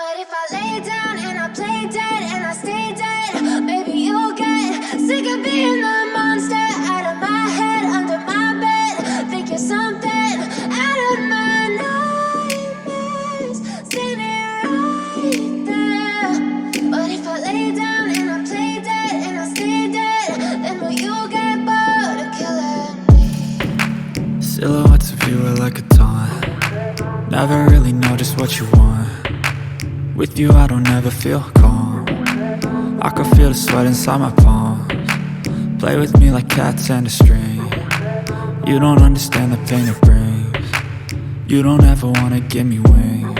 But if I lay down and I play dead and I stay dead, maybe you'll get sick of being the monster out of my head, under my bed. Think you're something out of my nightmares, standing right there. But if I lay down and I play dead and I stay dead, then will you get bored of killing me? Silhouettes of you are like a taunt. Never really know just what you want. With you I don't ever feel calm. I can feel the sweat inside my palms. Play with me like cats and a string. You don't understand the pain it brings. You don't ever wanna give me wings.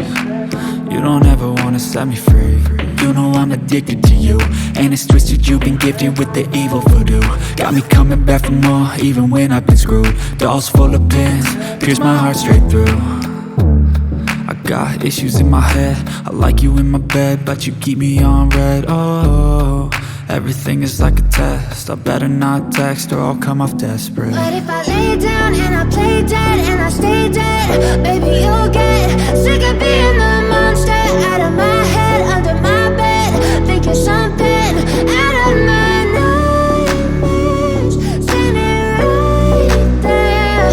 You don't ever wanna set me free. You know I'm addicted to you, and it's twisted, you've been gifted with the evil voodoo. Got me coming back for more, even when I've been screwed. Dolls full of pins, pierce my heart straight through. I got issues in my head, I like you in my bed, but you keep me on red. Oh, everything is like a test, I better not text or I'll come off desperate. But if I lay down and I play dead and I stay dead, baby you'll get sick of being the monster out of my head, under my bed. Think you're something out of my nightmares, standing right there.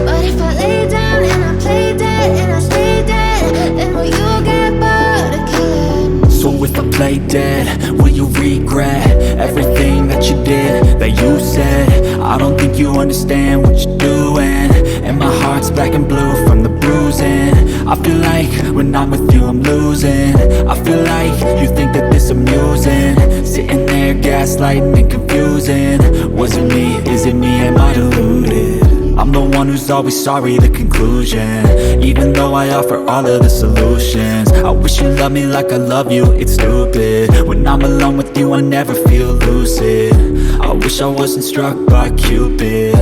But if I lay down and I play dead and I stay dead, then will you get bored of killing me? So if I play dead, will you regret everything that you did, that you said? I don't think you understand what you're doing, and my heart's black and blue from the bruising. I feel like when I'm with you I'm losing. I feel like you think that this amusing, sitting there gaslighting and confusing. Was it me? Is it me? Am I deluded? I'm the one who's always sorry, the conclusion, even though I offer all of the solutions. I wish you loved me like I love you, it's stupid. When I'm alone with you I never feel lucid. I wish I wasn't struck by Cupid.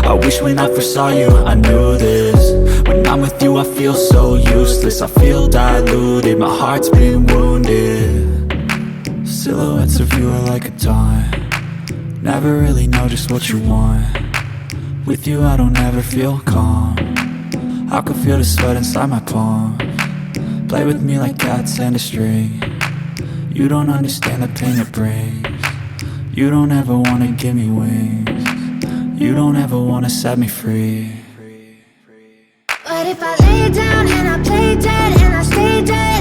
I wish when I first saw you I knew this. When I'm with you I feel so useless, I feel diluted, my heart's been wounded. Silhouettes of you are like a taunt. Never really know just what you want. With you I don't ever feel calm. I can feel the sweat inside my palms. Play with me like cats and a string. You don't understand the pain it brings. You don't ever wanna give me wings. You don't ever wanna set me free. But if I lay down and I play dead and I stay dead,